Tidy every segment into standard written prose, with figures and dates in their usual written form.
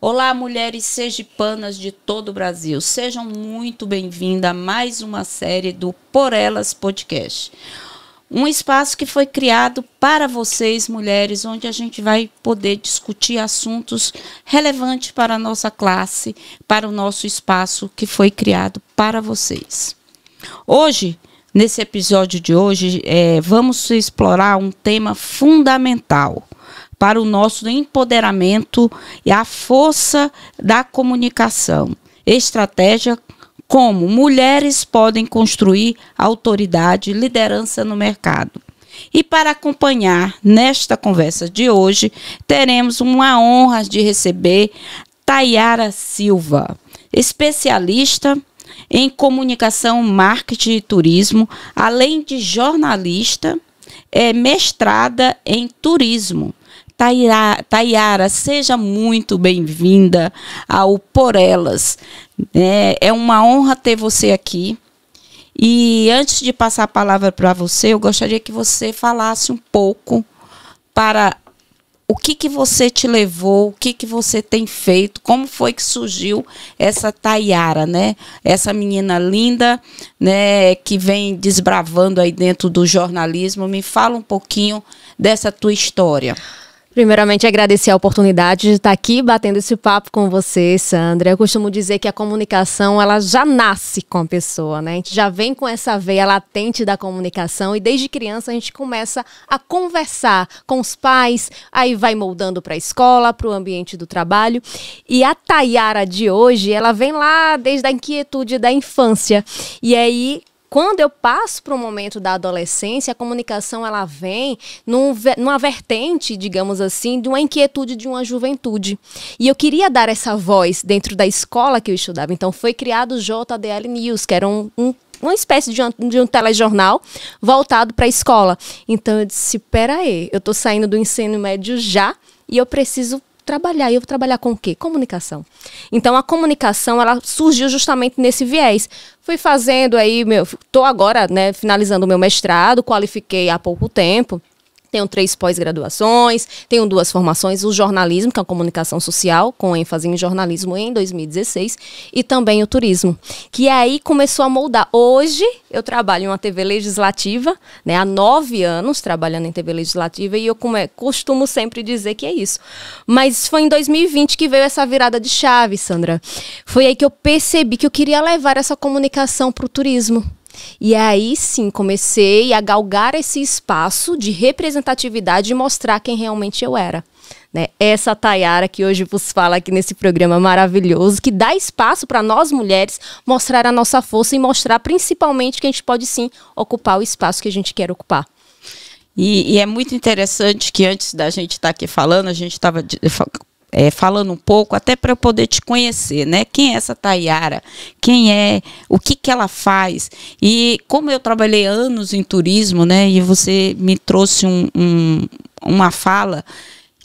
Olá, mulheres sergipanas de todo o Brasil. Sejam muito bem-vindas a mais uma série do Por Elas Podcast. Um espaço que foi criado para vocês, mulheres, onde a gente vai poder discutir assuntos relevantes para a nossa classe, para o nosso espaço que foi criado para vocês. Hoje, nesse episódio de hoje, vamos explorar um tema fundamental para o nosso empoderamento e a força da comunicação. Estratégia como mulheres podem construir autoridade e liderança no mercado. E para acompanhar nesta conversa de hoje, teremos uma honra de receber Tayara Silva, especialista em comunicação, marketing e turismo, além de jornalista, mestrada em turismo. Tayara, seja muito bem-vinda ao Por Elas. É uma honra ter você aqui. E antes de passar a palavra para você, eu gostaria que você falasse um pouco para o que você te levou, o que você tem feito, como foi que surgiu essa Tayara, né? Essa menina linda, né, que vem desbravando aí dentro do jornalismo. Me fala um pouquinho dessa tua história. Primeiramente, agradecer a oportunidade de estar aqui batendo esse papo com você, Sandra. Eu costumo dizer que a comunicação, ela já nasce com a pessoa, né? A gente já vem com essa veia latente da comunicação e desde criança a gente começa a conversar com os pais, aí vai moldando para a escola, para o ambiente do trabalho. E a Tayara de hoje, ela vem lá desde a inquietude da infância. E aí, quando eu passo para o momento da adolescência, a comunicação ela vem numa vertente, digamos assim, de uma inquietude de uma juventude. E eu queria dar essa voz dentro da escola que eu estudava. Então foi criado o JDL News, que era uma espécie de um telejornal voltado para a escola. Então eu disse, peraí, eu estou saindo do ensino médio já e eu preciso trabalhar. E eu vou trabalhar com o quê? Comunicação. Então, a comunicação, ela surgiu justamente nesse viés. Fui fazendo aí, estou agora, né, finalizando o meu mestrado, qualifiquei há pouco tempo. Tenho 3 pós-graduações, tenho 2 formações, o jornalismo, que é a comunicação social, com ênfase em jornalismo em 2016, e também o turismo, que aí começou a moldar. Hoje, eu trabalho em uma TV legislativa, né, há 9 anos trabalhando em TV legislativa, e eu costumo sempre dizer que é isso. Mas foi em 2020 que veio essa virada de chave, Sandra. Foi aí que eu percebi que eu queria levar essa comunicação para o turismo. E aí sim comecei a galgar esse espaço de representatividade e mostrar quem realmente eu era, né? Essa Tayara que hoje vos fala aqui nesse programa maravilhoso, que dá espaço para nós mulheres mostrar a nossa força e mostrar principalmente que a gente pode sim ocupar o espaço que a gente quer ocupar. E é muito interessante que antes da gente estar aqui falando, a gente estava falando um pouco, até para eu poder te conhecer, né? Quem é essa Tayara? Quem é? O que ela faz? E como eu trabalhei anos em turismo, né? E você me trouxe uma fala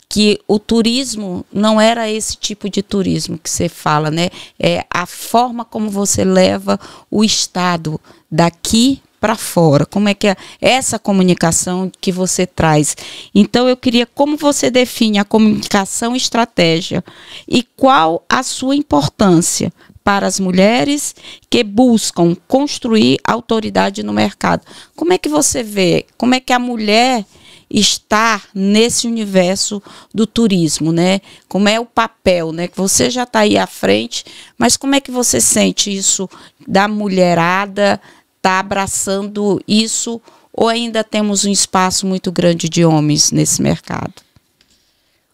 que o turismo não era esse tipo de turismo que você fala, né? É a forma como você leva o estado daqui para fora, como é que é essa comunicação que você traz. Então eu queria, como você define a comunicação estratégia e qual a sua importância para as mulheres que buscam construir autoridade no mercado. Como é que você vê, como é que a mulher está nesse universo do turismo, né? Como é o papel, né? Que você já está aí à frente, mas como é que você sente isso da mulherada está abraçando isso, ou ainda temos um espaço muito grande de homens nesse mercado?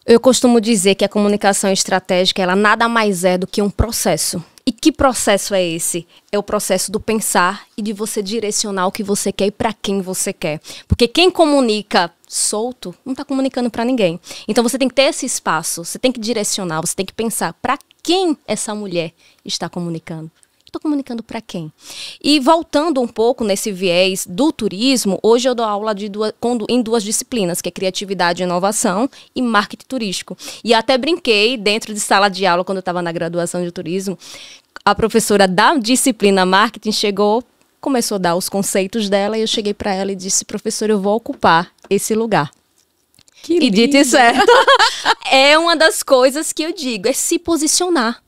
Eu costumo dizer que a comunicação estratégica, ela nada mais é do que um processo. E que processo é esse? É o processo do pensar e de você direcionar o que você quer e para quem você quer. Porque quem comunica solto não está comunicando para ninguém. Então você tem que ter esse espaço, você tem que direcionar, você tem que pensar para quem essa mulher está comunicando. Estou comunicando para quem? E voltando um pouco nesse viés do turismo, hoje eu dou aula em 2 disciplinas, que é criatividade e inovação e marketing turístico. E até brinquei dentro de sala de aula, quando eu estava na graduação de turismo, a professora da disciplina marketing chegou, começou a dar os conceitos dela e eu cheguei para ela e disse, professora, eu vou ocupar esse lugar. E dito e certo. É uma das coisas que eu digo, é se posicionar.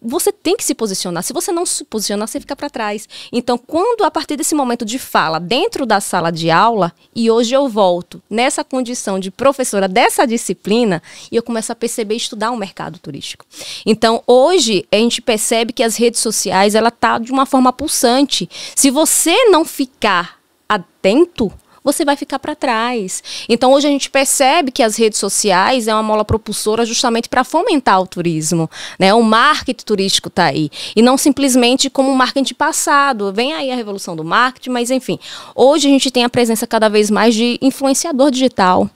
Você tem que se posicionar. Se você não se posicionar, você fica para trás. Então, quando a partir desse momento de fala dentro da sala de aula, e hoje eu volto nessa condição de professora dessa disciplina, e eu começo a perceber e estudar o mercado turístico. Então, hoje, a gente percebe que as redes sociais, ela tá de uma forma pulsante. Se você não ficar atento, você vai ficar para trás. Então, hoje a gente percebe que as redes sociais é uma mola propulsora justamente para fomentar o turismo, né? O marketing turístico está aí. E não simplesmente como o marketing passado. Vem aí a revolução do marketing, mas enfim. Hoje a gente tem a presença cada vez mais de influenciador digital.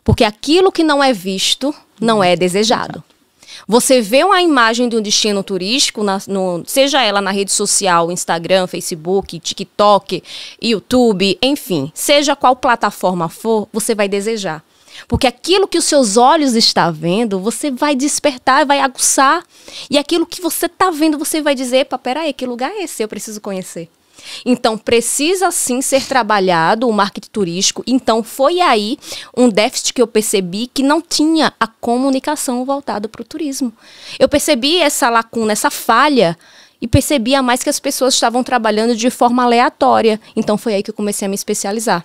Porque aquilo que não é visto não é desejado. Você vê uma imagem de um destino turístico, seja ela na rede social, Instagram, Facebook, TikTok, YouTube, enfim, seja qual plataforma for, você vai desejar. Porque aquilo que os seus olhos estão vendo, você vai despertar, vai aguçar. E aquilo que você está vendo, você vai dizer, epa, peraí, que lugar é esse? Eu preciso conhecer. Então, precisa sim ser trabalhado o marketing turístico. Então, foi aí um déficit que eu percebi que não tinha a comunicação voltada para o turismo. Eu percebi essa lacuna, essa falha, e percebia mais que as pessoas estavam trabalhando de forma aleatória. Então, foi aí que eu comecei a me especializar.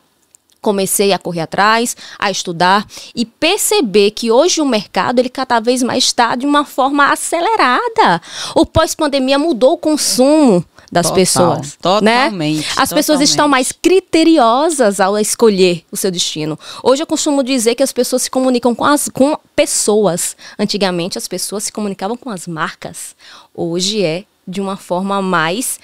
Comecei a correr atrás, a estudar e perceber que hoje o mercado, ele cada vez mais está de uma forma acelerada. O pós-pandemia mudou o consumo das pessoas. Totalmente. Né? As pessoas estão mais criteriosas ao escolher o seu destino. Hoje eu costumo dizer que as pessoas se comunicam com pessoas. Antigamente as pessoas se comunicavam com as marcas. Hoje é de uma forma mais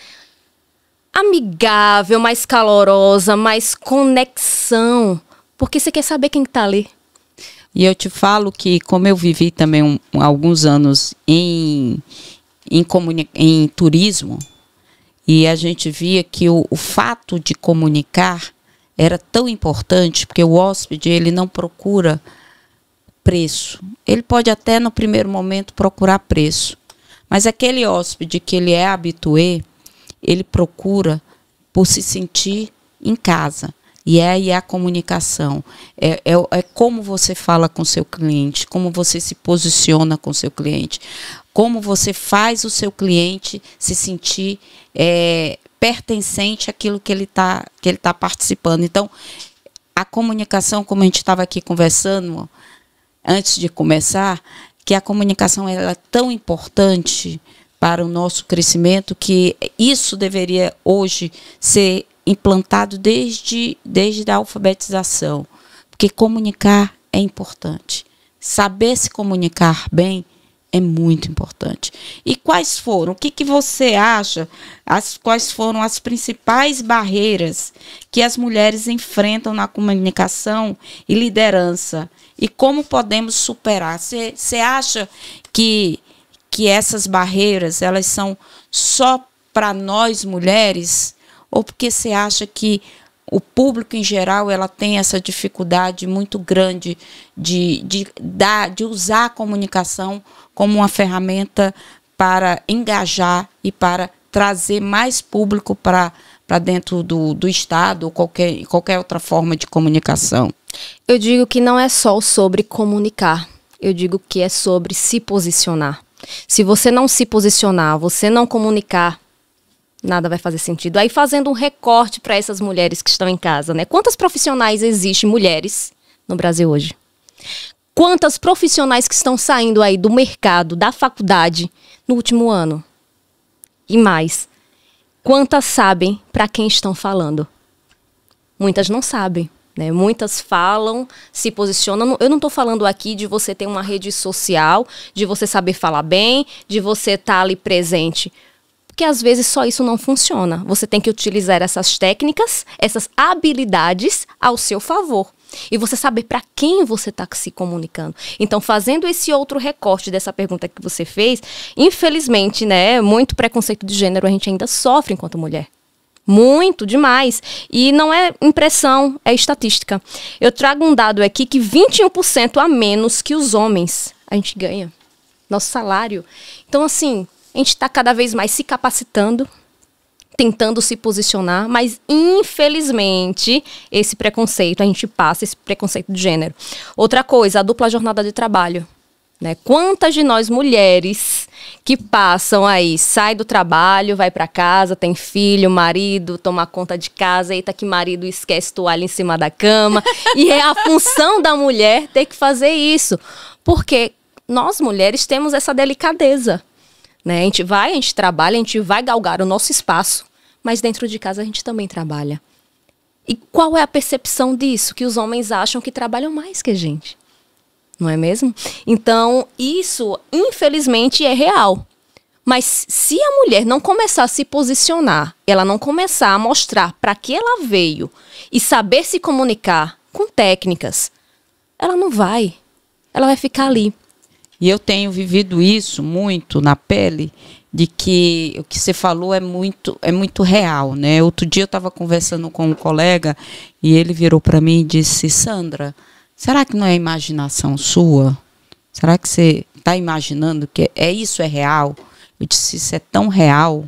amigável, mais calorosa, mais conexão. Porque você quer saber quem está ali. E eu te falo que, como eu vivi também alguns anos em turismo, e a gente via que o fato de comunicar era tão importante, porque o hóspede, ele não procura preço. Ele pode até, no primeiro momento, procurar preço. Mas aquele hóspede que ele é habitué, ele procura por se sentir em casa. E aí é a comunicação. É como você fala com o seu cliente, como você se posiciona com o seu cliente, como você faz o seu cliente se sentir pertencente àquilo que ele tá participando. Então, a comunicação, como a gente estava aqui conversando antes de começar, que a comunicação ela é tão importante para o nosso crescimento, que isso deveria hoje ser implantado desde a alfabetização. Porque comunicar é importante. Saber se comunicar bem é muito importante. E quais foram? O que você acha? Quais foram as principais barreiras que as mulheres enfrentam na comunicação e liderança? E como podemos superar? Você acha que essas barreiras elas são só para nós mulheres? Ou porque você acha que o público em geral ela tem essa dificuldade muito grande de usar a comunicação como uma ferramenta para engajar e para trazer mais público para dentro do Estado ou qualquer outra forma de comunicação? Eu digo que não é só sobre comunicar, eu digo que é sobre se posicionar. Se você não se posicionar, você não comunicar, nada vai fazer sentido. Aí fazendo um recorte para essas mulheres que estão em casa, né? Quantas profissionais existem mulheres no Brasil hoje? Quantas profissionais que estão saindo aí do mercado, da faculdade, no último ano? E mais, quantas sabem para quem estão falando? Muitas não sabem, né? Muitas falam, se posicionam. Eu não estou falando aqui de você ter uma rede social, de você saber falar bem, de você estar ali presente. Porque às vezes só isso não funciona. Você tem que utilizar essas técnicas, essas habilidades ao seu favor. E você saber para quem você está se comunicando. Então, fazendo esse outro recorte dessa pergunta que você fez, infelizmente, né, muito preconceito de gênero a gente ainda sofre enquanto mulher. Muito, demais. E não é impressão, é estatística. Eu trago um dado aqui que 21% a menos que os homens a gente ganha. Nosso salário. Então, assim, a gente está cada vez mais se capacitando, tentando se posicionar, mas infelizmente esse preconceito, a gente passa esse preconceito de gênero. Outra coisa, a dupla jornada de trabalho. Né? Quantas de nós mulheres que passam aí, sai do trabalho, vai para casa, tem filho, marido, toma conta de casa, eita que marido esquece toalha em cima da cama, e é a função da mulher ter que fazer isso, porque nós mulheres temos essa delicadeza, né? A gente trabalha, a gente vai galgar o nosso espaço, mas dentro de casa a gente também trabalha. E qual é a percepção disso? Que os homens acham que trabalham mais que a gente. Não é mesmo? Então, isso, infelizmente, é real. Mas se a mulher não começar a se posicionar, ela não começar a mostrar para que ela veio e saber se comunicar com técnicas, ela não vai. Ela vai ficar ali. E eu tenho vivido isso muito na pele, de que o que você falou é muito real, né? Outro dia eu estava conversando com um colega e ele virou para mim e disse: Sandra, será que não é imaginação sua? Será que você está imaginando que isso é real? Eu disse: isso é tão real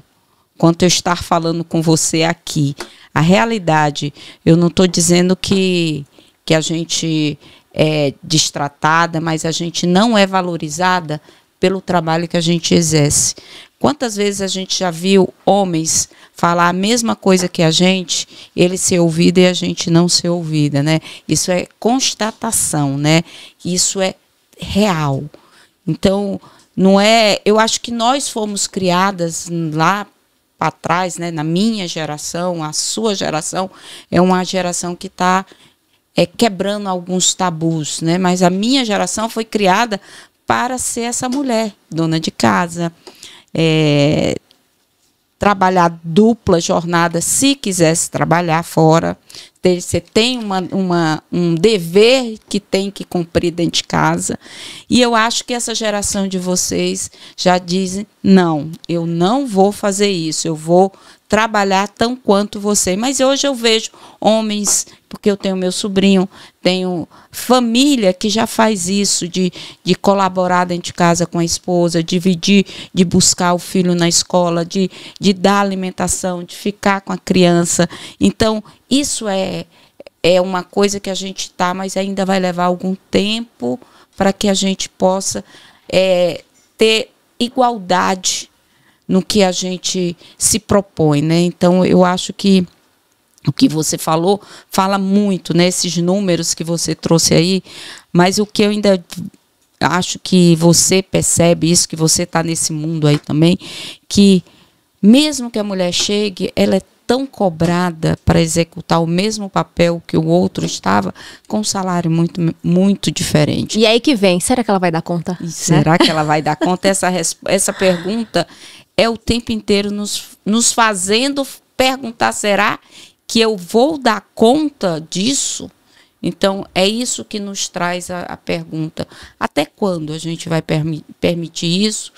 quanto eu estar falando com você aqui. A realidade, eu não estou dizendo que a gente é destratada, mas a gente não é valorizada pelo trabalho que a gente exerce. Quantas vezes a gente já viu homens falar a mesma coisa que a gente, ele ser ouvido e a gente não ser ouvida, né? Isso é constatação, né? Isso é real. Então, não é... Eu acho que nós fomos criadas lá para trás, né? Na minha geração, a sua geração, é uma geração que está quebrando alguns tabus, né? Mas a minha geração foi criada para ser essa mulher, dona de casa, trabalhar dupla jornada, se quisesse trabalhar fora. Você tem um dever que tem que cumprir dentro de casa. E eu acho que essa geração de vocês já dizem: não, eu não vou fazer isso, eu vou trabalhar tão quanto você. Mas hoje eu vejo homens, porque eu tenho meu sobrinho, tenho família que já faz isso, de colaborar dentro de casa com a esposa, dividir, de buscar o filho na escola, de dar alimentação, de ficar com a criança. Então, isso é uma coisa que a gente está, mas ainda vai levar algum tempo para que a gente possa ter igualdade no que a gente se propõe, né? Então, eu acho que o que você falou, fala muito, né? Esses números que você trouxe aí, mas o que eu ainda acho que você percebe isso, que você está nesse mundo aí também, que mesmo que a mulher chegue, ela é tão cobrada para executar o mesmo papel que o outro estava, com um salário muito, muito diferente. E aí que vem, será que ela vai dar conta? Será que ela vai dar conta? Essa pergunta é o tempo inteiro nos fazendo perguntar: será que eu vou dar conta disso? Então, é isso que nos traz a pergunta. Até quando a gente vai permitir isso?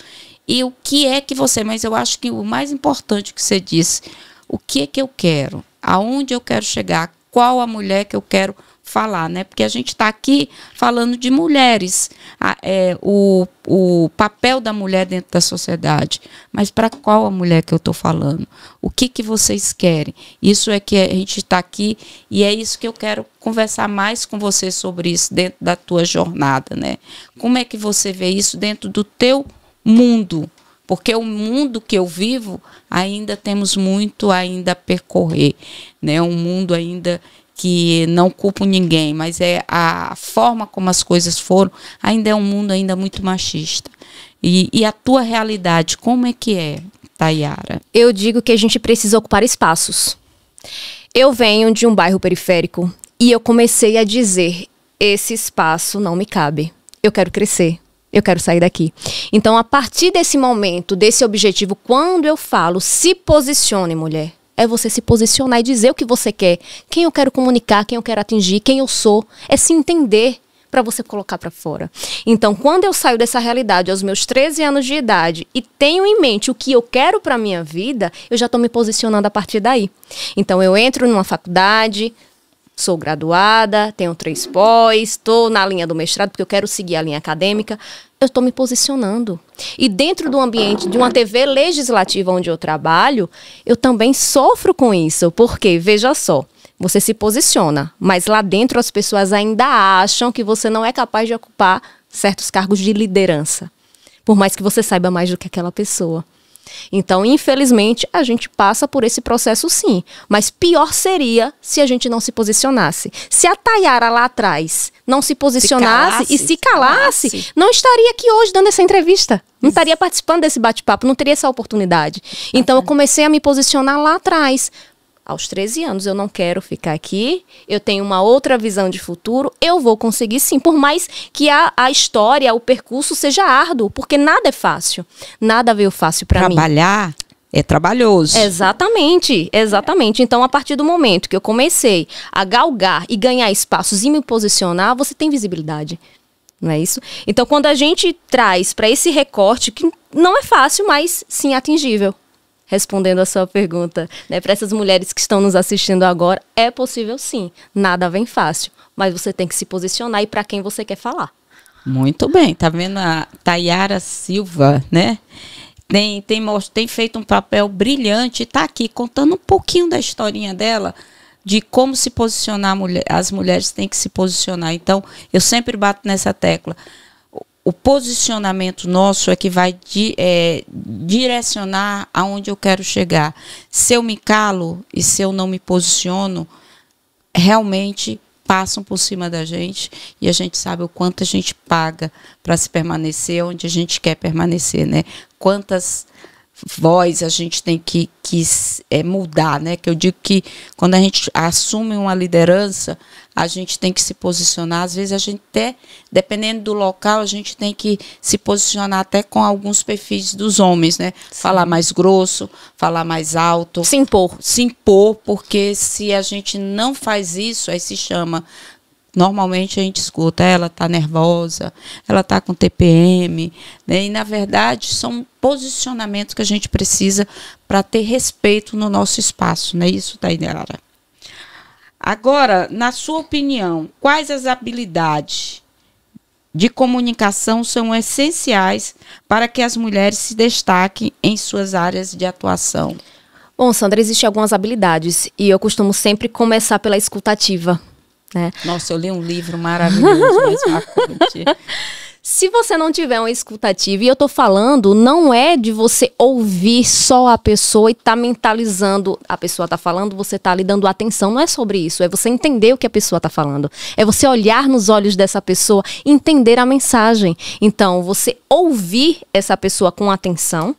E o que é que você... Mas eu acho que o mais importante que você disse, o que é que eu quero? Aonde eu quero chegar? Qual a mulher que eu quero falar, né? Porque a gente está aqui falando de mulheres, o papel da mulher dentro da sociedade. Mas para qual a mulher que eu estou falando? O que vocês querem? Isso é que a gente está aqui e é isso que eu quero conversar mais com você sobre isso dentro da tua jornada, né? Como é que você vê isso dentro do teu mundo? Porque o mundo que eu vivo, ainda temos muito ainda a percorrer, né? Um mundo ainda que não culpo ninguém, mas é a forma como as coisas foram, ainda é um mundo ainda muito machista. E a tua realidade, como é que é, Tayara? Eu digo que a gente precisa ocupar espaços. Eu venho de um bairro periférico e eu comecei a dizer: esse espaço não me cabe, eu quero crescer. Eu quero sair daqui. Então, a partir desse momento, desse objetivo, quando eu falo, se posicione, mulher, é você se posicionar e dizer o que você quer, quem eu quero comunicar, quem eu quero atingir, quem eu sou. É se entender para você colocar para fora. Então, quando eu saio dessa realidade aos meus 13 anos de idade e tenho em mente o que eu quero para minha vida, eu já estou me posicionando a partir daí. Então, eu entro numa faculdade, Sou graduada, tenho 3 pós, estou na linha do mestrado porque eu quero seguir a linha acadêmica. Eu estou me posicionando. E dentro do ambiente de uma TV legislativa onde eu trabalho, eu também sofro com isso. Porque, veja só, você se posiciona, mas lá dentro as pessoas ainda acham que você não é capaz de ocupar certos cargos de liderança. Por mais que você saiba mais do que aquela pessoa. Então, infelizmente, a gente passa por esse processo sim. Mas pior seria se a gente não se posicionasse. Se a Tayara lá atrás não se posicionasse e se calasse, não estaria aqui hoje dando essa entrevista. Não estaria participando desse bate-papo, não teria essa oportunidade. Então, eu comecei a me posicionar lá atrás. Aos 13 anos, eu não quero ficar aqui, eu tenho uma outra visão de futuro, eu vou conseguir sim, por mais que a história, o percurso seja árduo, porque nada é fácil, nada veio fácil para mim. Trabalhar é trabalhoso. Exatamente, exatamente. Então, a partir do momento que eu comecei a galgar e ganhar espaços e me posicionar, você tem visibilidade, não é isso? Então, quando a gente traz para esse recorte, que não é fácil, mas sim atingível. Respondendo a sua pergunta, né, para essas mulheres que estão nos assistindo agora, é possível sim, nada vem fácil, mas você tem que se posicionar e para quem você quer falar. Muito bem, tá vendo a Tayara Silva, né? Tem feito um papel brilhante, tá aqui contando um pouquinho da historinha dela, de como se posicionar, as mulheres têm que se posicionar. Então, eu sempre bato nessa tecla. O posicionamento nosso é que vai direcionar aonde eu quero chegar. Se eu me calo e se eu não me posiciono, realmente passam por cima da gente e a gente sabe o quanto a gente paga para se permanecer onde a gente quer permanecer, né? Quantas vozes a gente tem que mudar, né? Que eu digo que quando a gente assume uma liderança, a gente tem que se posicionar. Às vezes a gente até, dependendo do local, a gente tem que se posicionar até com alguns perfis dos homens, né? Sim. Falar mais grosso, falar mais alto. Se impor. Se impor, porque se a gente não faz isso, aí se chama... Normalmente a gente escuta, ela está nervosa, ela está com TPM, né? E na verdade são posicionamentos que a gente precisa para ter respeito no nosso espaço, não é isso, Tainara? Agora, na sua opinião, quais as habilidades de comunicação são essenciais para que as mulheres se destaquem em suas áreas de atuação? Bom, Sandra, existem algumas habilidades e eu costumo sempre começar pela escutativa. Né? Nossa, eu li um livro maravilhoso, mas marcante. Se você não tiver uma escutativa, e eu tô falando, não é de você ouvir só a pessoa e tá mentalizando, a pessoa tá falando, você tá ali dando atenção, não é sobre isso, é você entender o que a pessoa tá falando, é você olhar nos olhos dessa pessoa e entender a mensagem. Então, você ouvir essa pessoa com atenção,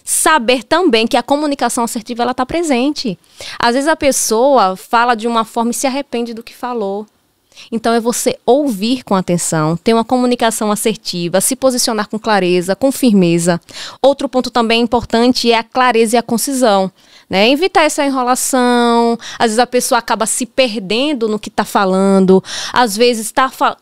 saber também que a comunicação assertiva ela está presente. Às vezes a pessoa fala de uma forma e se arrepende do que falou. Então é você ouvir com atenção, ter uma comunicação assertiva, se posicionar com clareza, com firmeza. Outro ponto também importante é a clareza e a concisão, né? Evitar essa enrolação. Às vezes a pessoa acaba se perdendo no que está falando. Às vezes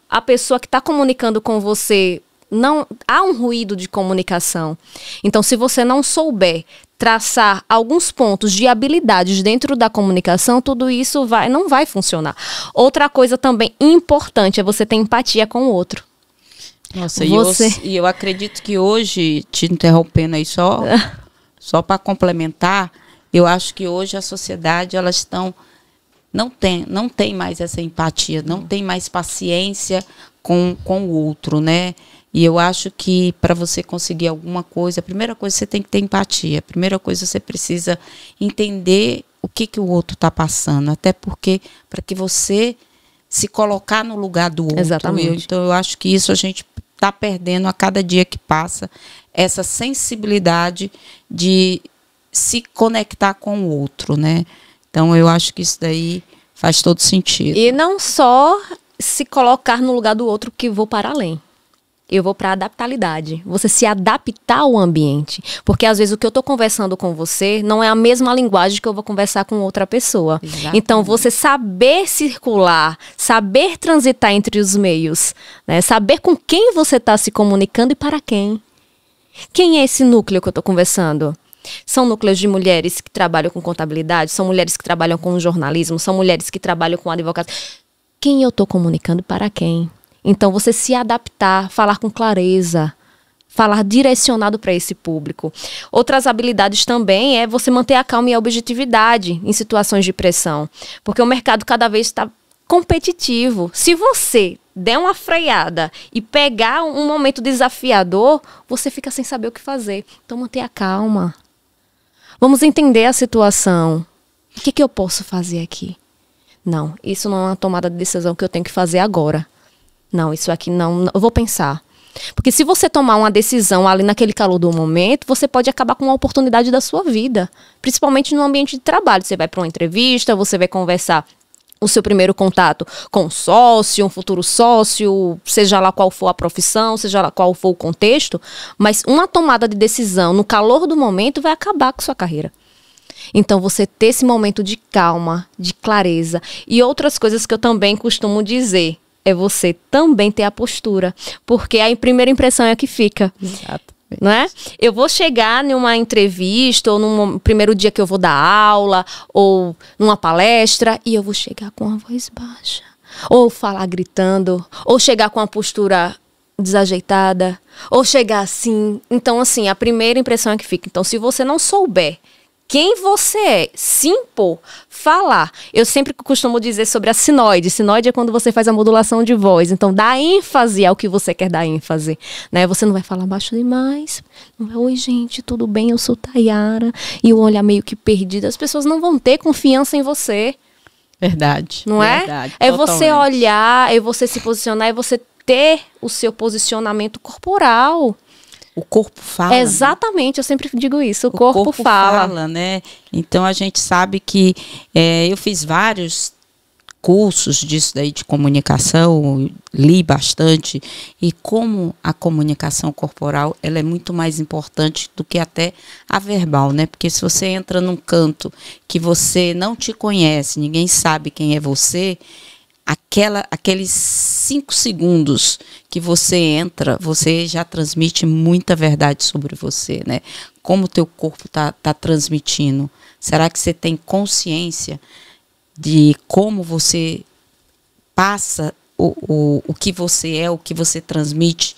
a pessoa que está comunicando com você, não há um ruído de comunicação. Então, se você não souber traçar alguns pontos de habilidades dentro da comunicação, tudo isso não vai funcionar. Outra coisa também importante é você ter empatia com o outro. Nossa, e eu acredito que hoje, te interrompendo aí só para complementar, eu acho que hoje a sociedade, elas não tem mais essa empatia, não tem mais paciência com o outro, né? E eu acho que para você conseguir alguma coisa, a primeira coisa você tem que ter empatia. A primeira coisa você precisa entender o que o outro está passando. Até porque, para que você se colocar no lugar do outro. Exatamente. Então, eu acho que isso a gente está perdendo a cada dia que passa. Essa sensibilidade de se conectar com o outro, né? Então, eu acho que isso daí faz todo sentido. E não só se colocar no lugar do outro, que vou para além. Eu vou para a adaptabilidade. Você se adaptar ao ambiente. Porque às vezes o que eu estou conversando com você não é a mesma linguagem que eu vou conversar com outra pessoa. Exatamente. Então você saber circular, saber transitar entre os meios, né? Saber com quem você está se comunicando e para quem. Quem é esse núcleo que eu estou conversando? São núcleos de mulheres que trabalham com contabilidade, são mulheres que trabalham com jornalismo, são mulheres que trabalham com advocacia. Quem eu estou comunicando para quem? Então, você se adaptar, falar com clareza, falar direcionado para esse público. Outras habilidades também é você manter a calma e a objetividade em situações de pressão, porque o mercado cada vez está competitivo. Se você der uma freada e pegar um momento desafiador, você fica sem saber o que fazer. Então, manter a calma. Vamos entender a situação. O que eu posso fazer aqui? Não, isso não é uma tomada de decisão que eu tenho que fazer agora. Não, isso aqui não, eu vou pensar. Porque se você tomar uma decisão ali naquele calor do momento, você pode acabar com uma oportunidade da sua vida. Principalmente no ambiente de trabalho. Você vai para uma entrevista, você vai conversar o seu primeiro contato com um sócio, um futuro sócio, seja lá qual for a profissão, seja lá qual for o contexto, mas uma tomada de decisão no calor do momento vai acabar com sua carreira. Então, você ter esse momento de calma, de clareza. E outras coisas que eu também costumo dizer é você também ter a postura, porque a primeira impressão é a que fica. Exato. Não é? Eu vou chegar numa entrevista ou no primeiro dia que eu vou dar aula ou numa palestra e eu vou chegar com a voz baixa ou falar gritando ou chegar com a postura desajeitada ou chegar assim. Então, assim, a primeira impressão é que fica. Então, se você não souber quem você é, se impor, falar. Eu sempre costumo dizer sobre a sinoide. Sinoide é quando você faz a modulação de voz. Então, dá ênfase ao que você quer dar ênfase. Né? Você não vai falar baixo demais. Não vai, oi, gente, tudo bem? Eu sou Tayara. E o olhar meio que perdido. As pessoas não vão ter confiança em você. Verdade. Não é? Verdade, é totalmente. você olhar, é você se posicionar, é você ter o seu posicionamento corporal. O corpo fala. Exatamente, eu sempre digo isso, o corpo fala. Né? Então a gente sabe que eu fiz vários cursos disso daí de comunicação, li bastante, e como a comunicação corporal ela é muito mais importante do que até a verbal, né? Porque se você entra num canto que você não te conhece, ninguém sabe quem é você, aqueles 5 segundos que você entra, você já transmite muita verdade sobre você, né? Como o teu corpo tá transmitindo. Será que você tem consciência de como você passa o que você é, o que você transmite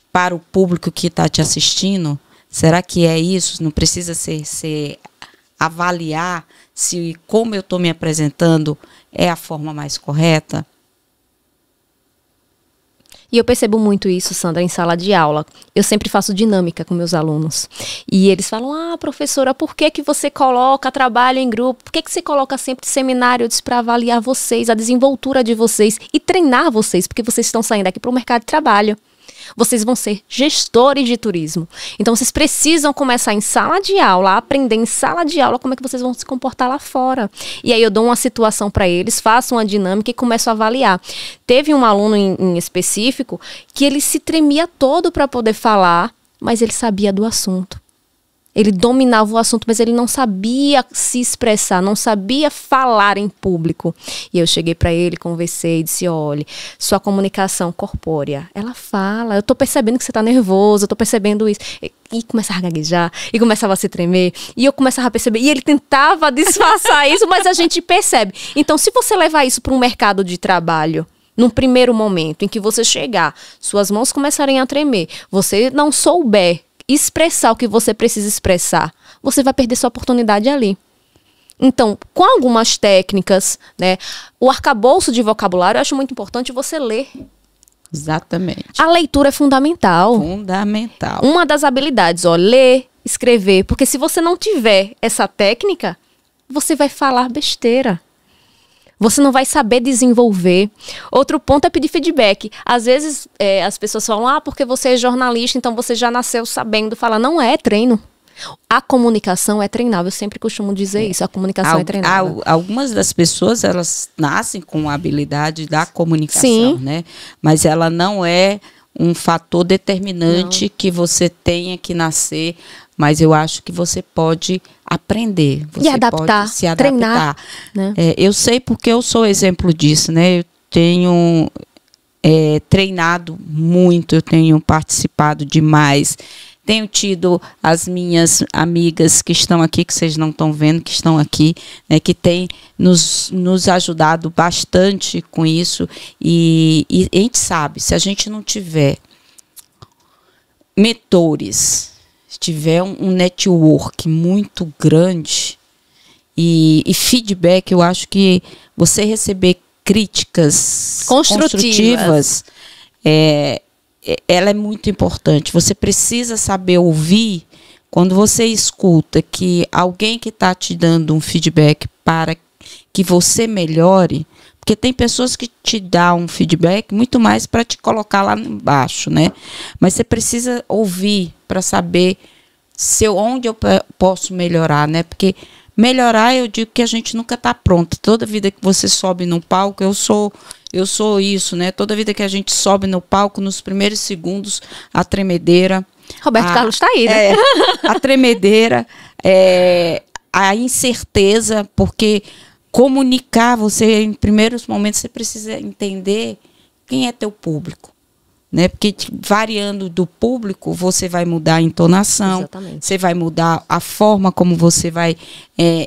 para o público que está te assistindo? Será que é isso? Não precisa ser avaliar se como eu estou me apresentando é a forma mais correta? E eu percebo muito isso, Sandra, em sala de aula. Eu sempre faço dinâmica com meus alunos. E eles falam, professora, por que você coloca trabalho em grupo? Por que você coloca sempre seminário para avaliar vocês, a desenvoltura de vocês e treinar vocês? Porque vocês estão saindo aqui para o mercado de trabalho. Vocês vão ser gestores de turismo. Então, vocês precisam começar em sala de aula, a aprender em sala de aula como é que vocês vão se comportar lá fora. E aí eu dou uma situação para eles, faço uma dinâmica e começo a avaliar. Teve um aluno em específico que ele se tremia todo para poder falar, mas ele sabia do assunto. Ele dominava o assunto, mas ele não sabia se expressar, não sabia falar em público. E eu cheguei para ele, conversei e disse, olha, sua comunicação corpórea, ela fala, eu tô percebendo que você tá nervoso, eu tô percebendo isso. E começava a gaguejar, e começava a se tremer, e eu começava a perceber, e ele tentava disfarçar isso, mas a gente percebe. Então, se você levar isso para um mercado de trabalho, num primeiro momento em que você chegar, suas mãos começarem a tremer, você não souber expressar o que você precisa expressar, você vai perder sua oportunidade ali. Então, com algumas técnicas, né, o arcabouço de vocabulário, eu acho muito importante você ler. Exatamente. A leitura é fundamental. Fundamental. Uma das habilidades, ler, escrever, porque se você não tiver essa técnica, você vai falar besteira. Você não vai saber desenvolver. Outro ponto é pedir feedback. Às vezes as pessoas falam, porque você é jornalista, então você já nasceu sabendo falar. Não é treino. A comunicação é treinável. Eu sempre costumo dizer isso. A comunicação é treinável. Algumas das pessoas, elas nascem com a habilidade da comunicação, sim, né? Mas ela não é um fator determinante que você tenha que nascer. Mas eu acho que você pode aprender. Você e adaptar, pode se adaptar. Treinar, né? Eu sei porque eu sou exemplo disso, né? Eu tenho treinado muito, eu tenho participado demais Tenho tido as minhas amigas que estão aqui, que vocês não estão vendo, que estão aqui, né, que têm nos ajudado bastante com isso. E a gente sabe, se a gente não tiver mentores, se tiver um network muito grande e feedback, eu acho que você receber críticas construtivas ela é muito importante. Você precisa saber ouvir. Quando você escuta que alguém que está te dando um feedback para que você melhore, porque tem pessoas que te dão um feedback muito mais para te colocar lá embaixo, né? Mas você precisa ouvir para saber onde eu posso melhorar, né? Porque melhorar, eu digo que a gente nunca está pronto. Toda vida que você sobe num palco, eu sou isso, né? Toda vida que a gente sobe no palco, nos primeiros segundos, a tremedeira. Roberto Carlos está aí, né? A tremedeira, a incerteza, porque comunicar, você, em primeiros momentos, você precisa entender quem é teu público. Né? Porque variando do público, você vai mudar a entonação, exatamente, você vai mudar a forma como você vai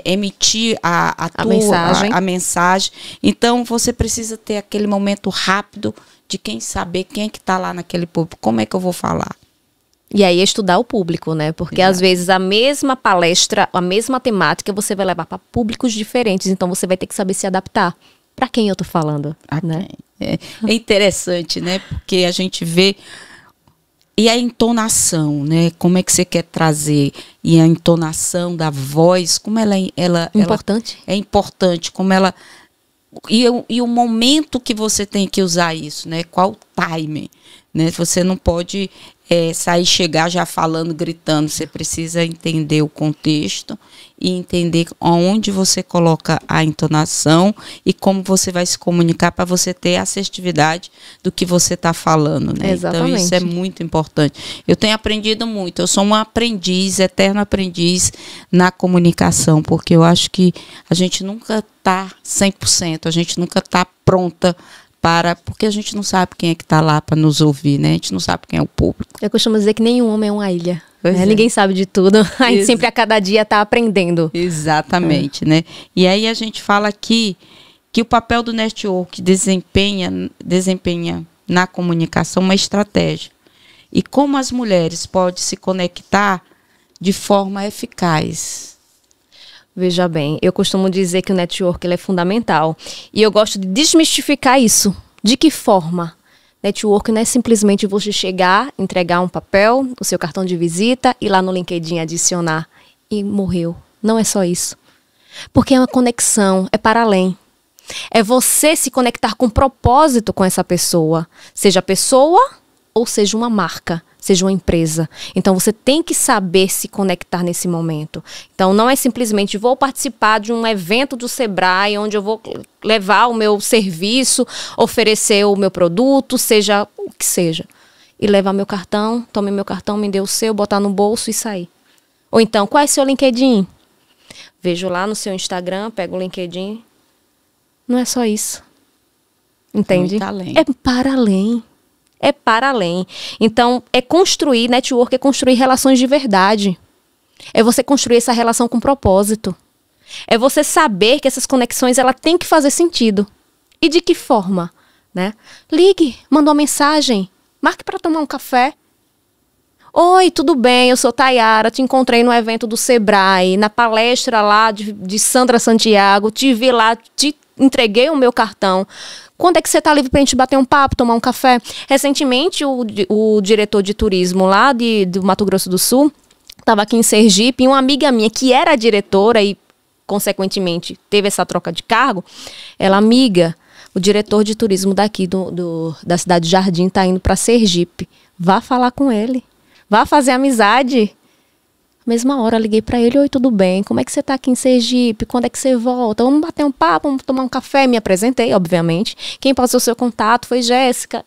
emitir a mensagem. Então, você precisa ter aquele momento rápido de saber quem é que está lá naquele público, como é que eu vou falar. E aí estudar o público, né? Porque às vezes a mesma palestra, a mesma temática, você vai levar para públicos diferentes, então você vai ter que saber se adaptar. Para quem eu tô falando, né? É interessante, né? Porque a gente vê... E a entonação, né? Como é que você quer trazer? E a entonação da voz, como ela importante. É importante, como ela... E o momento que você tem que usar isso, né? Qual o timing? Né? Você não pode chegar já falando, gritando. Você precisa entender o contexto e entender onde você coloca a entonação e como você vai se comunicar para você ter a assertividade do que você está falando. Né? Exatamente. Então, isso é muito importante. Eu tenho aprendido muito. Eu sou uma aprendiz, eterno aprendiz na comunicação, porque eu acho que a gente nunca está 100%, a gente nunca está pronta porque a gente não sabe quem é que está lá para nos ouvir, né? A gente não sabe quem é o público. Eu costumo dizer que nenhum homem é uma ilha. Né? Ninguém sabe de tudo. A gente sempre a cada dia está aprendendo. Exatamente, né? E aí a gente fala aqui que o papel do network desempenha na comunicação uma estratégia. E como as mulheres podem se conectar de forma eficaz. Veja bem, eu costumo dizer que o network ele é fundamental. E eu gosto de desmistificar isso. De que forma? Network não é simplesmente você chegar, entregar um papel, o seu cartão de visita, ir lá no LinkedIn adicionar e morreu. Não é só isso. Porque é uma conexão, é para além. É você se conectar com propósito com essa pessoa. Seja pessoa ou seja uma marca. Seja uma empresa. Então, você tem que saber se conectar nesse momento. Então, não é simplesmente vou participar de um evento do Sebrae, onde eu vou levar o meu serviço, oferecer o meu produto, seja o que seja. E levar meu cartão, tome meu cartão, me dê o seu, botar no bolso e sair. Ou então, qual é o seu LinkedIn? Vejo lá no seu Instagram, pego o LinkedIn. Não é só isso. Entende? É para além. É para além. Então, network é construir relações de verdade. É você construir essa relação com propósito. É você saber que essas conexões, ela tem que fazer sentido. E de que forma? Né? Ligue, manda uma mensagem, marque para tomar um café. Oi, tudo bem? Eu sou Tayara, te encontrei no evento do Sebrae, na palestra lá de Sandra Santiago, te vi lá, te entreguei o meu cartão. Quando é que você está livre para a gente bater um papo, tomar um café? Recentemente, o diretor de turismo lá do Mato Grosso do Sul estava aqui em Sergipe, e uma amiga minha que era diretora e, consequentemente, teve essa troca de cargo, ela, amiga, o diretor de turismo daqui da cidade de Jardim está indo para Sergipe. Vá falar com ele. Vá fazer amizade. Mesma hora, liguei para ele, oi, tudo bem? Como é que você tá aqui em Sergipe? Quando é que você volta? Vamos bater um papo, vamos tomar um café? Me apresentei, obviamente. Quem passou o seu contato foi Jéssica.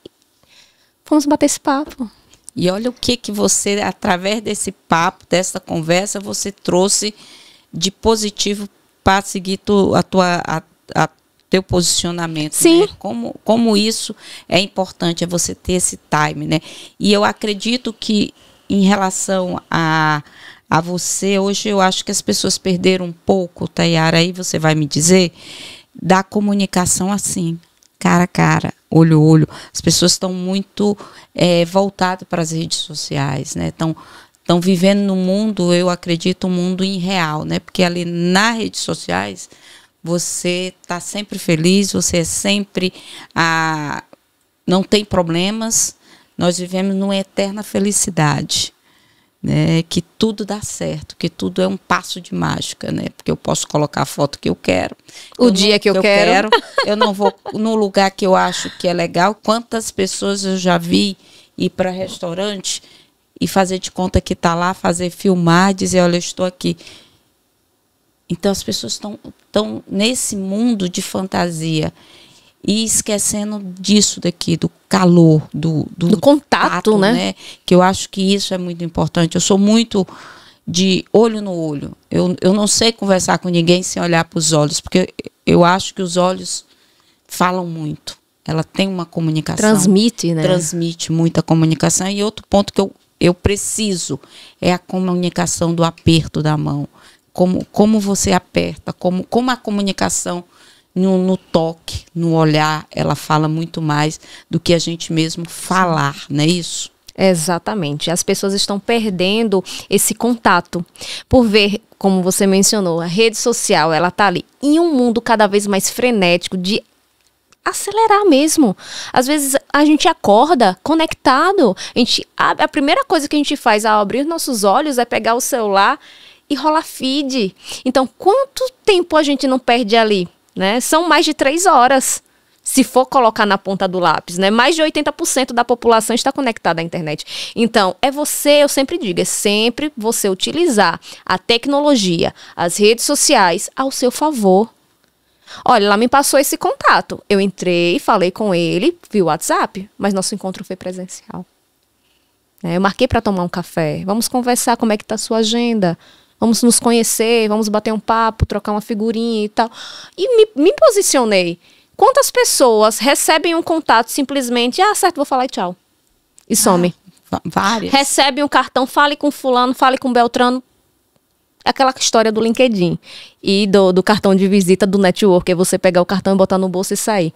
Vamos bater esse papo. E olha o que você, através desse papo, dessa conversa, você trouxe de positivo para seguir teu posicionamento. Sim. Né? Como isso é importante, é você ter esse time, né? E eu acredito que em relação a você, hoje eu acho que as pessoas perderam um pouco, Tayara, aí você vai me dizer, da comunicação assim, cara a cara, olho a olho. As pessoas estão muito voltadas para as redes sociais, né? Estão vivendo no mundo, eu acredito, um mundo irreal, né? Porque ali nas redes sociais você está sempre feliz, você é sempre não tem problemas. Nós vivemos numa eterna felicidade, né? Que tudo dá certo, que tudo é um passo de mágica, né? Porque eu posso colocar a foto que eu quero. O dia que eu quero. Eu não vou no lugar que eu acho que é legal. Quantas pessoas eu já vi ir para restaurante e fazer de conta que está lá, filmar, dizer, olha, eu estou aqui. Então as pessoas estão nesse mundo de fantasia e esquecendo disso daqui, do calor, do contato, né? Que eu acho que isso é muito importante. Eu sou muito de olho no olho. Eu não sei conversar com ninguém sem olhar para os olhos, porque eu acho que os olhos falam muito. Ela tem uma comunicação. Transmite, né? Transmite muita comunicação. E outro ponto que eu preciso é a comunicação do aperto da mão. Como você aperta, como a comunicação no toque, no olhar, ela fala muito mais do que a gente mesmo falar, não é isso? Exatamente. As pessoas estão perdendo esse contato por ver, como você mencionou, a rede social, ela está ali em um mundo cada vez mais frenético de acelerar mesmo. Às vezes a gente acorda conectado, a primeira coisa que a gente faz ao abrir nossos olhos é pegar o celular e rolar feed. Então, quanto tempo a gente não perde ali? Né? São mais de 3 horas, se for colocar na ponta do lápis, né? Mais de 80% da população está conectada à internet. Então, eu sempre digo, é sempre você utilizar a tecnologia, as redes sociais ao seu favor. Olha, ela me passou esse contato. Eu entrei, falei com ele via WhatsApp, mas nosso encontro foi presencial. Eu marquei para tomar um café. Vamos conversar, como é que está a sua agenda? Vamos nos conhecer, vamos bater um papo, trocar uma figurinha e tal. E me posicionei. Quantas pessoas recebem um contato simplesmente, certo, vou falar e tchau. E some. Várias. Recebe um cartão, fale com fulano, fale com Beltrano. Aquela história do LinkedIn e do cartão de visita do network, é você pegar o cartão e botar no bolso e sair.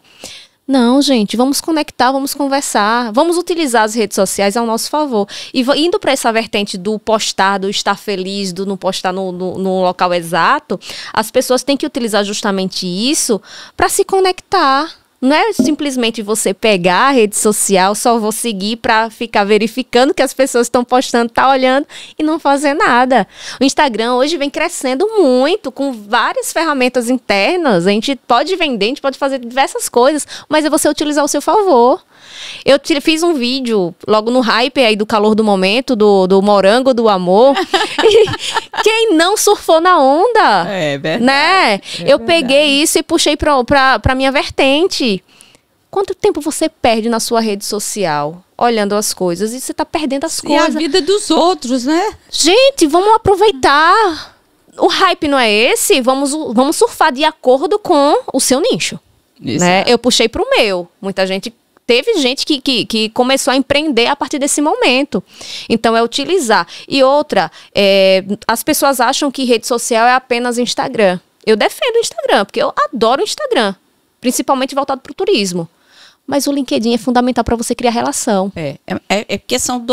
Não, gente, vamos conectar, vamos conversar, vamos utilizar as redes sociais ao nosso favor. E indo para essa vertente do postar, do estar feliz, do não postar no local exato, as pessoas têm que utilizar justamente isso para se conectar. Não é simplesmente você pegar a rede social, só vou seguir para ficar verificando que as pessoas estão postando, tá olhando e não fazer nada. O Instagram hoje vem crescendo muito, com várias ferramentas internas. A gente pode vender, a gente pode fazer diversas coisas, mas é você utilizar ao seu favor. Eu fiz um vídeo logo no hype aí do calor do momento, do morango do amor. Quem não surfou na onda? É verdade. Né? Eu peguei isso e puxei pra minha vertente. Quanto tempo você perde na sua rede social olhando as coisas? E você tá perdendo as coisas. E a vida dos outros, né? Gente, vamos aproveitar. O hype não é esse? Vamos surfar de acordo com o seu nicho. Né? Eu puxei pro meu. Teve gente que começou a empreender a partir desse momento. Então, é utilizar. E outra, as pessoas acham que rede social é apenas Instagram. Eu defendo o Instagram, porque eu adoro o Instagram. Principalmente voltado para o turismo. Mas o LinkedIn é fundamental para você criar relação. É porque são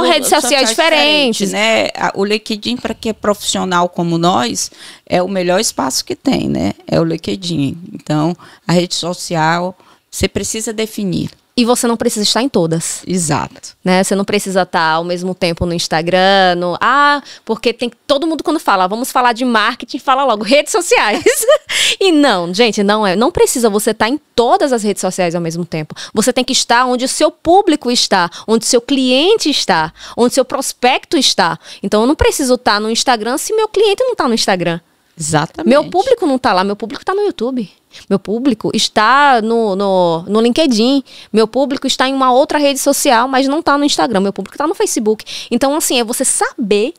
redes sociais diferentes, né? O LinkedIn, para quem é profissional como nós, é o melhor espaço que tem, né? É o LinkedIn. Então, a rede social, você precisa definir. E você não precisa estar em todas. Exato. Né? Você não precisa estar ao mesmo tempo no Instagram, porque tem todo mundo quando fala, vamos falar de marketing, fala logo redes sociais. E não, gente, não precisa você estar em todas as redes sociais ao mesmo tempo. Você tem que estar onde o seu público está, onde o seu cliente está, onde o seu prospecto está. Então eu não preciso estar no Instagram se meu cliente não está no Instagram. Exatamente. Meu público não está lá, meu público está no YouTube. Meu público está no LinkedIn. Meu público está em uma outra rede social, mas não está no Instagram. Meu público está no Facebook. Então, assim, é você saber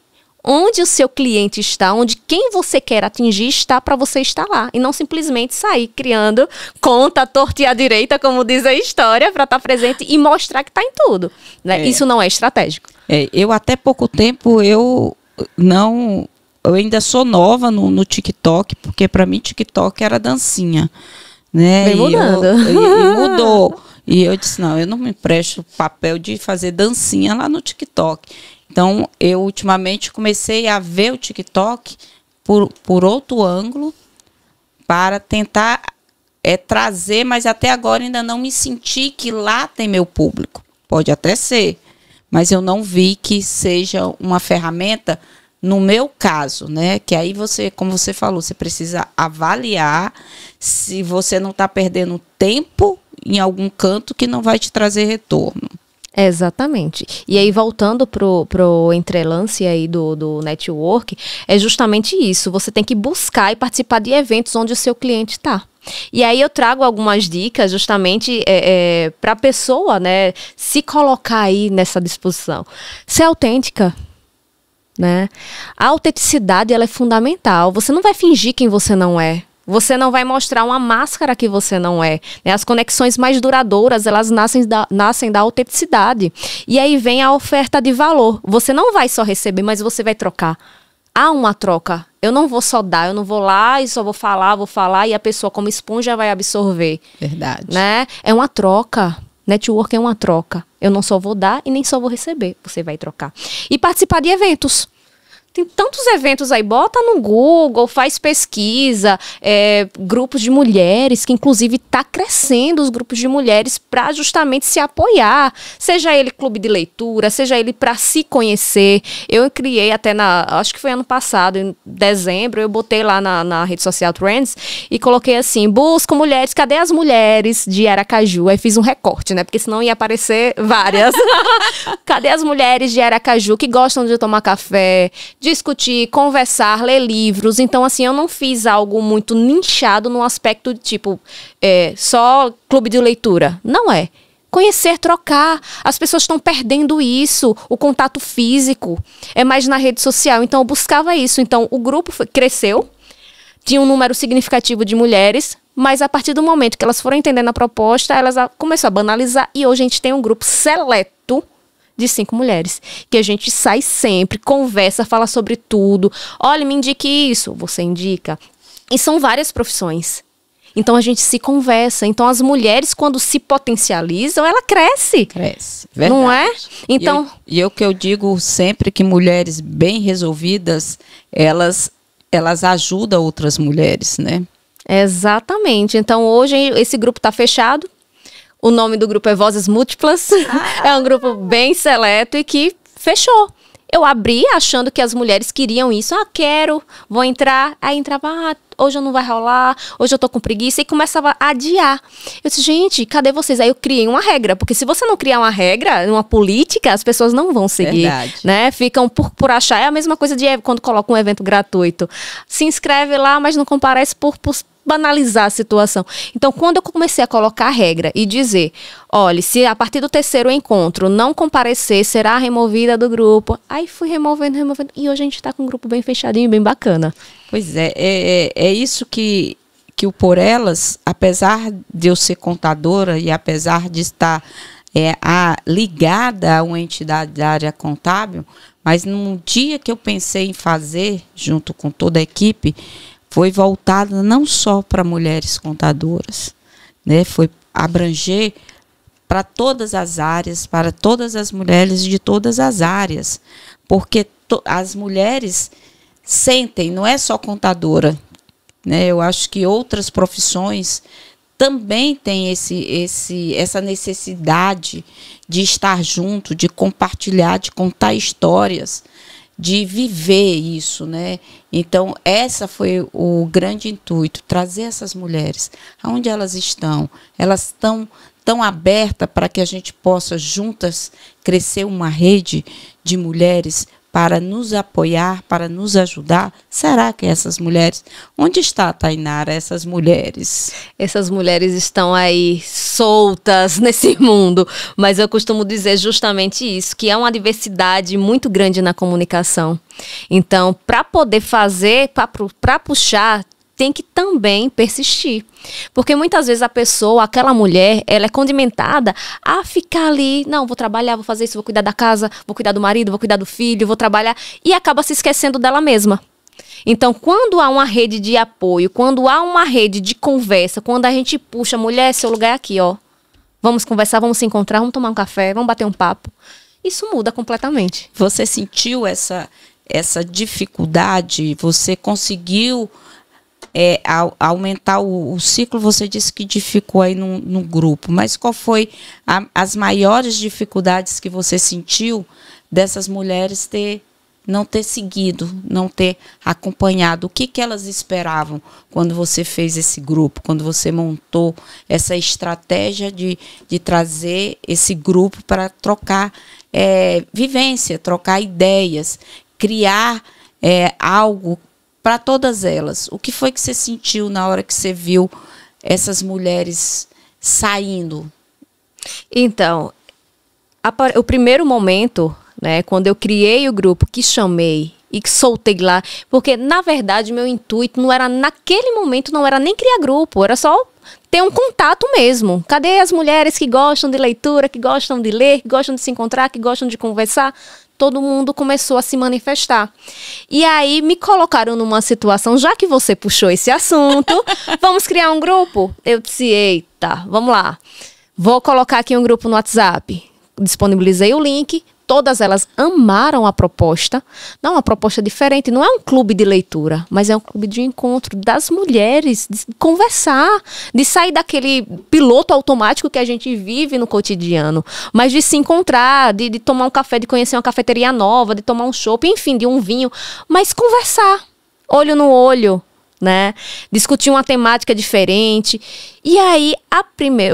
onde o seu cliente está, onde quem você quer atingir está para você estar lá. E não simplesmente sair criando conta, torta e à direita, como diz a história, para estar presente e mostrar que está em tudo. Né? Isso não é estratégico. Eu até pouco tempo, eu ainda sou nova no TikTok, porque para mim TikTok era dancinha. Né? Vem mudando. E mudou. E eu disse, não, eu não me presto o papel de fazer dancinha lá no TikTok. Então, eu ultimamente comecei a ver o TikTok por outro ângulo para tentar trazer, mas até agora ainda não me senti que lá tem meu público. Pode até ser, mas eu não vi que seja uma ferramenta no meu caso, né? Que aí você, como você falou, você precisa avaliar se você não está perdendo tempo em algum canto que não vai te trazer retorno. Exatamente. E aí, voltando pro entrelance aí do network, é justamente isso. Você tem que buscar e participar de eventos onde o seu cliente está. E aí eu trago algumas dicas justamente para a pessoa, né, se colocar aí nessa disposição. Ser autêntica. Né? A autenticidade, ela é fundamental. Você não vai fingir quem você não é. Você não vai mostrar uma máscara que você não é. Né? As conexões mais duradouras, elas nascem da autenticidade. E aí vem a oferta de valor. Você não vai só receber, mas você vai trocar. Há uma troca. Eu não vou só dar, eu não vou lá e só vou falar e a pessoa como esponja vai absorver. Verdade. Né? É uma troca. Network é uma troca. Eu não só vou dar e nem só vou receber. Você vai trocar. E participar de eventos. Tem tantos eventos aí, bota no Google, faz pesquisa, grupos de mulheres, que inclusive está crescendo os grupos de mulheres para justamente se apoiar, seja ele clube de leitura, seja ele para se conhecer. Eu criei até acho que foi ano passado, em dezembro, eu botei lá na rede social Trends e coloquei assim, busco mulheres, cadê as mulheres de Aracaju? Aí fiz um recorte, né, porque senão ia aparecer várias. Cadê as mulheres de Aracaju que gostam de tomar café, discutir, conversar, ler livros. Então, assim, eu não fiz algo muito nichado no aspecto de, tipo, só clube de leitura. Não é. Conhecer, trocar. As pessoas estão perdendo isso, o contato físico. É mais na rede social. Então, eu buscava isso. Então, o grupo cresceu, tinha um número significativo de mulheres, mas a partir do momento que elas foram entendendo a proposta, elas começaram a banalizar e hoje a gente tem um grupo seleto de 5 mulheres, que a gente sai sempre, conversa, fala sobre tudo. Olha, me indique isso, você indica. E são várias profissões. Então a gente se conversa. Então as mulheres, quando se potencializam, ela cresce. Cresce, verdade. Não é? Então, e o que eu digo sempre que mulheres bem resolvidas, elas ajudam outras mulheres, né? Exatamente. Então hoje esse grupo está fechado. O nome do grupo é Vozes Múltiplas. É um grupo bem seleto e que fechou. Eu abri achando que as mulheres queriam isso. Quero, vou entrar. Aí entrava, hoje não vai rolar, hoje eu tô com preguiça. E começava a adiar. Eu disse, gente, cadê vocês? Aí eu criei uma regra. Porque se você não criar uma regra, uma política, as pessoas não vão seguir. Verdade. Né? Ficam por achar. É a mesma coisa de quando coloca um evento gratuito. Se inscreve lá, mas não comparece por banalizar a situação. Então, quando eu comecei a colocar a regra e dizer, olha, se a partir do 3º encontro não comparecer, será removida do grupo. Aí fui removendo, e hoje a gente está com um grupo bem fechadinho, bem bacana. Pois é isso que o Por Elas, apesar de eu ser contadora e apesar de estar ligada a uma entidade da área contábil, mas num dia que eu pensei em fazer, junto com toda a equipe, foi voltada não só para mulheres contadoras, né? Foi abranger para todas as áreas, para todas as mulheres de todas as áreas, porque as mulheres sentem, não é só contadora, né? Eu acho que outras profissões também têm essa necessidade de estar junto, de compartilhar, de contar histórias, de viver isso, né? Então, essa foi o grande intuito, trazer essas mulheres. Aonde elas estão? Elas estão tão abertas para que a gente possa, juntas, crescer uma rede de mulheres para nos apoiar, para nos ajudar? Será que essas mulheres... Onde está, Tainara, essas mulheres? Essas mulheres estão aí soltas nesse mundo, mas eu costumo dizer justamente isso, que é uma diversidade muito grande na comunicação. Então, para poder fazer, para puxar, tem que também persistir. Porque muitas vezes a pessoa, aquela mulher, ela é condimentada a ficar ali, não, vou trabalhar, vou fazer isso, vou cuidar da casa, vou cuidar do marido, vou cuidar do filho, vou trabalhar, e acaba se esquecendo dela mesma. Então, quando há uma rede de apoio, quando há uma rede de conversa, quando a gente puxa, mulher, seu lugar é aqui, ó. Vamos conversar, vamos se encontrar, vamos tomar um café, vamos bater um papo. Isso muda completamente. Você sentiu essa dificuldade? Você conseguiu aumentar o ciclo? Você disse que ficou aí no grupo, mas qual foi as maiores dificuldades que você sentiu dessas mulheres não ter seguido, não ter acompanhado? O que elas esperavam quando você fez esse grupo, quando você montou essa estratégia de trazer esse grupo para trocar vivência, trocar ideias, criar algo para todas elas? O que foi que você sentiu na hora que você viu essas mulheres saindo? Então, o primeiro momento, né, quando eu criei o grupo, que chamei e que soltei lá, porque na verdade meu intuito não era, naquele momento, não era nem criar grupo, era só ter um contato mesmo. Cadê as mulheres que gostam de leitura, que gostam de ler, que gostam de se encontrar, que gostam de conversar? Todo mundo começou a se manifestar. E aí me colocaram numa situação, já que você puxou esse assunto, vamos criar um grupo? Eu disse, eita, vamos lá. Vou colocar aqui um grupo no WhatsApp. Disponibilizei o link. Todas elas amaram a proposta. Não, uma proposta diferente. Não é um clube de leitura, mas é um clube de encontro das mulheres, de conversar, de sair daquele piloto automático que a gente vive no cotidiano, mas de se encontrar, de tomar um café, de conhecer uma cafeteria nova, de tomar um chopp, enfim, de um vinho, mas conversar, olho no olho, né? Discutir uma temática diferente. E aí,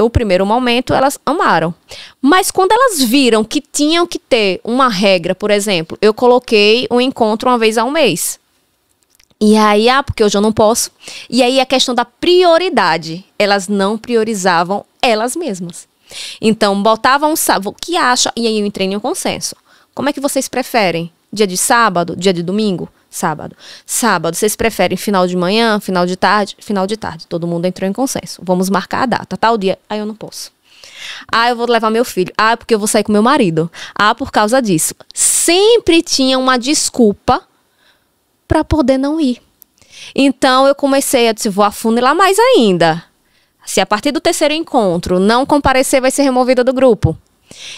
o primeiro momento, elas amaram. Mas quando elas viram que tinham que ter uma regra, por exemplo, eu coloquei um encontro uma vez ao mês. E aí, porque hoje eu não posso. E aí, a questão da prioridade. Elas não priorizavam elas mesmas. Então, botavam o que acha? E aí eu entrei em um consenso. Como é que vocês preferem? Dia de sábado? Dia de domingo? Sábado. Sábado, vocês preferem final de manhã, final de tarde? Final de tarde. Todo mundo entrou em consenso. Vamos marcar a data, tal dia. Aí eu não posso. Eu vou levar meu filho. Porque eu vou sair com meu marido. Por causa disso. Sempre tinha uma desculpa para poder não ir. Então eu comecei a dizer, vou afunilar mais ainda. Se a partir do terceiro encontro não comparecer, vai ser removida do grupo.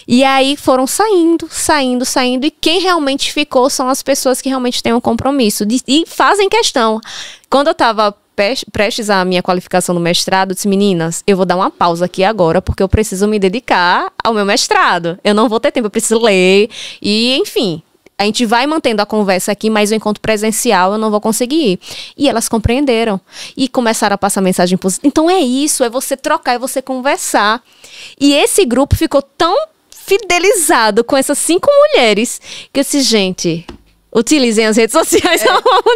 E aí foram saindo, e quem realmente ficou são as pessoas que realmente têm um compromisso e fazem questão. Quando eu estava prestes à minha qualificação no mestrado, eu disse, meninas, eu vou dar uma pausa aqui agora, porque eu preciso me dedicar ao meu mestrado. Eu não vou ter tempo, eu preciso ler, e enfim... A gente vai mantendo a conversa aqui, mas o encontro presencial eu não vou conseguir ir. E elas compreenderam. E começaram a passar mensagem positiva. Então é isso, é você trocar, é você conversar. E esse grupo ficou tão fidelizado com essas 5 mulheres que eu disse, gente, utilizem as redes sociais.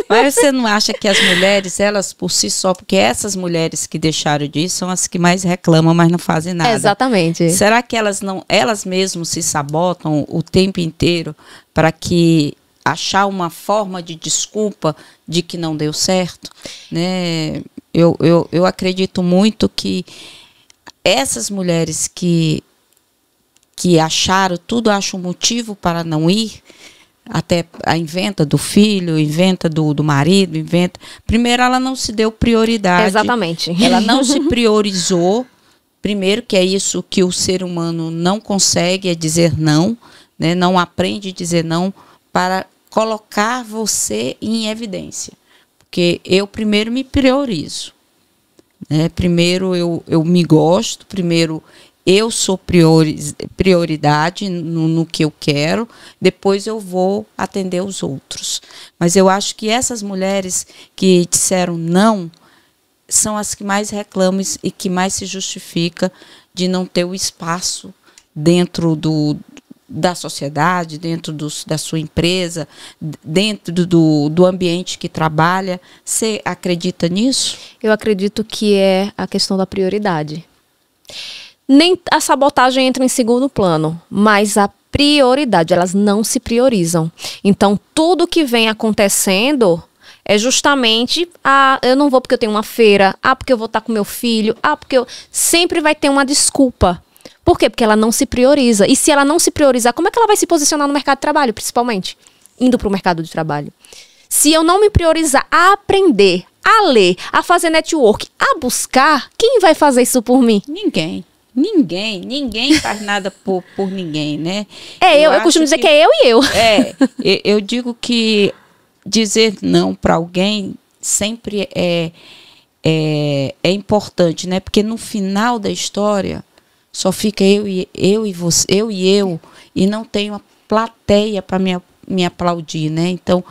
Mas você não acha que as mulheres, elas por si só, porque essas mulheres que deixaram disso são as que mais reclamam, mas não fazem nada. Exatamente. Será que elas mesmas se sabotam o tempo inteiro para que achar uma forma de desculpa de que não deu certo? Né? Eu acredito muito que essas mulheres que acham motivo para não ir, até a inventa do filho, inventa do marido, inventa... Primeiro, ela não se deu prioridade. Exatamente. Ela não se priorizou. Primeiro, que é isso que o ser humano não consegue, é dizer não, né? Não aprende a dizer não para colocar você em evidência. Porque eu primeiro me priorizo. Né? Primeiro, eu me gosto. Primeiro, eu sou prioridade no que eu quero, depois eu vou atender os outros. Mas eu acho que essas mulheres que disseram não são as que mais reclamam e que mais se justifica de não ter o espaço dentro da sociedade, dentro da sua empresa, dentro do ambiente que trabalha. Você acredita nisso? Eu acredito que é a questão da prioridade. Nem a sabotagem entra em segundo plano, mas a prioridade, elas não se priorizam. Então, tudo que vem acontecendo é justamente, eu não vou porque eu tenho uma feira, porque eu vou estar com meu filho, porque eu... Sempre vai ter uma desculpa. Por quê? Porque ela não se prioriza. E se ela não se priorizar, como é que ela vai se posicionar no mercado de trabalho, principalmente? Indo para o mercado de trabalho. Se eu não me priorizar a aprender, a ler, a fazer network, a buscar, quem vai fazer isso por mim? Ninguém. Ninguém faz nada por ninguém, né? Eu costumo dizer que é eu e eu. Eu digo que dizer não para alguém sempre é importante, né? Porque no final da história só fica eu e você, e não tem uma plateia para me aplaudir, né? Então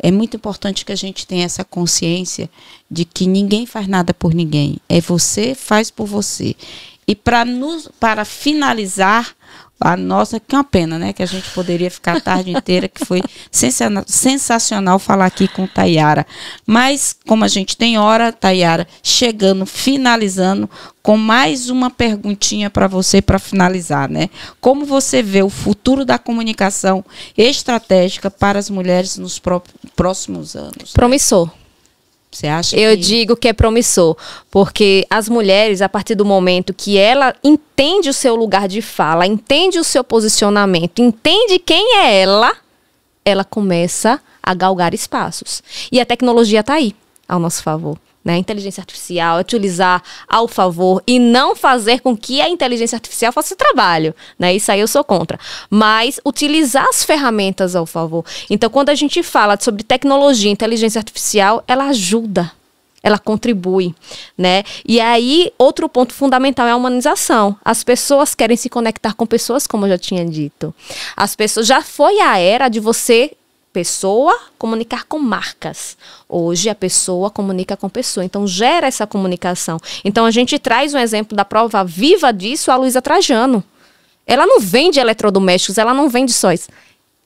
é muito importante que a gente tenha essa consciência de que ninguém faz nada por ninguém, é você faz por você. E para finalizar a nossa, que é uma pena, né? Que a gente poderia ficar a tarde inteira, que foi sensacional falar aqui com Tayara. Mas, como a gente tem hora, Tayara, finalizando, com mais uma perguntinha para você para finalizar, né? Como você vê o futuro da comunicação estratégica para as mulheres nos próximos anos? Promissor. Você acha Eu digo que é promissor, porque as mulheres, a partir do momento que ela entende o seu lugar de fala, entende o seu posicionamento, entende quem é ela começa a galgar espaços. E a tecnologia está aí, ao nosso favor. Né? A inteligência artificial, utilizar ao favor e não fazer com que a inteligência artificial faça o trabalho. Né? Isso aí eu sou contra. Mas utilizar as ferramentas ao favor. Então, quando a gente fala sobre tecnologia, inteligência artificial, ela ajuda, ela contribui. Né? E aí, outro ponto fundamental é a humanização. As pessoas querem se conectar com pessoas, como eu já tinha dito. As pessoas, já foi a era de você... pessoa comunicar com marcas. Hoje a pessoa comunica com pessoa. Então gera essa comunicação. Então a gente traz um exemplo da prova viva disso, a Luísa Trajano. Ela não vende eletrodomésticos, ela não vende sóis.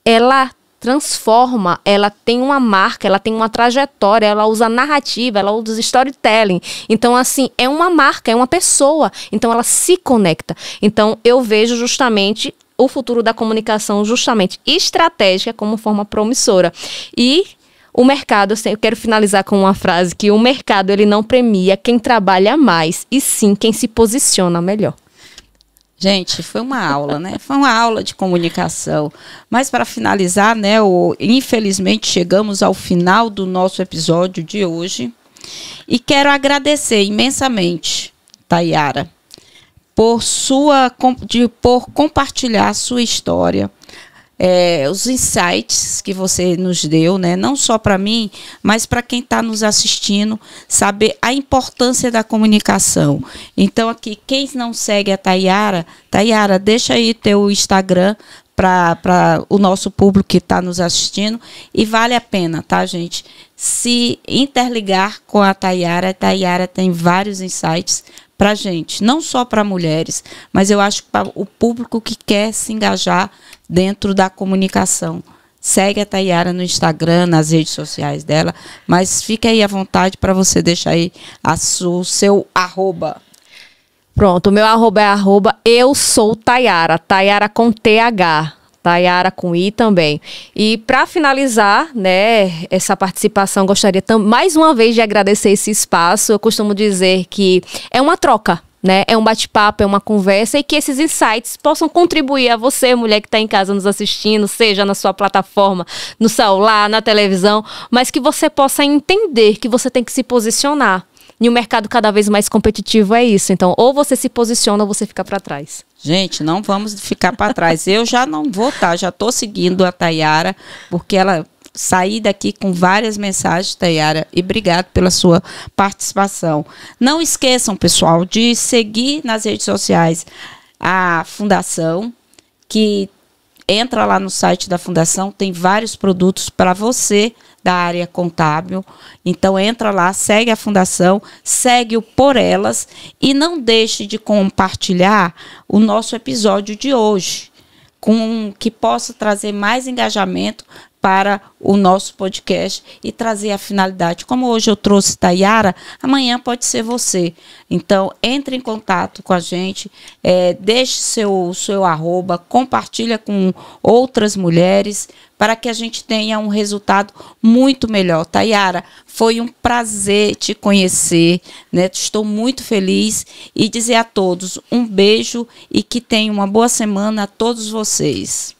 Ela transforma, ela tem uma marca, ela tem uma trajetória, ela usa narrativa, ela usa storytelling. Então, assim, é uma marca, é uma pessoa. Então ela se conecta. Então eu vejo justamente o futuro da comunicação justamente estratégica como forma promissora. E o mercado, eu quero finalizar com uma frase, que o mercado ele não premia quem trabalha mais, e sim quem se posiciona melhor. Gente, foi uma aula, né? Foi uma aula de comunicação. Mas para finalizar, né, infelizmente chegamos ao final do nosso episódio de hoje. E quero agradecer imensamente, Tayara, por compartilhar a sua história, os insights que você nos deu, né? Não só para mim, mas para quem está nos assistindo, saber a importância da comunicação. Então, aqui, quem não segue a Tayara, deixa aí teu Instagram para o nosso público que está nos assistindo, e vale a pena, tá, gente? Se interligar com a Tayara. A Tayara tem vários insights para a gente, não só para mulheres, mas eu acho que para o público que quer se engajar dentro da comunicação. Segue a Tayara no Instagram, nas redes sociais dela, mas fica aí à vontade para você deixar aí o seu arroba. Pronto, o meu arroba é eu sou Tayara, Tayara com TH. Tayara com I também. E para finalizar, né, essa participação, gostaria mais uma vez de agradecer esse espaço. Eu costumo dizer que é uma troca, né? É um bate-papo, é uma conversa, e que esses insights possam contribuir a você, mulher que está em casa nos assistindo, seja na sua plataforma, no celular, na televisão, mas que você possa entender que você tem que se posicionar. E o mercado cada vez mais competitivo é isso. Então, ou você se posiciona ou você fica para trás. Gente, não vamos ficar para trás. Eu já não vou estar, já estou seguindo a Tayara, porque ela saí daqui com várias mensagens, Tayara, e obrigado pela sua participação. Não esqueçam, pessoal, de seguir nas redes sociais a Fundação, que entra lá no site da Fundação, tem vários produtos para você da área contábil. Então entra lá, segue a Fundação, segue o Por Elas, e não deixe de compartilhar o nosso episódio de hoje que possa trazer mais engajamento para o nosso podcast e trazer a finalidade. Como hoje eu trouxe Tayara, amanhã pode ser você. Então, entre em contato com a gente, deixe seu arroba, compartilha com outras mulheres, para que a gente tenha um resultado muito melhor. Tayara, foi um prazer te conhecer, né? Estou muito feliz e dizer a todos um beijo e que tenham uma boa semana a todos vocês.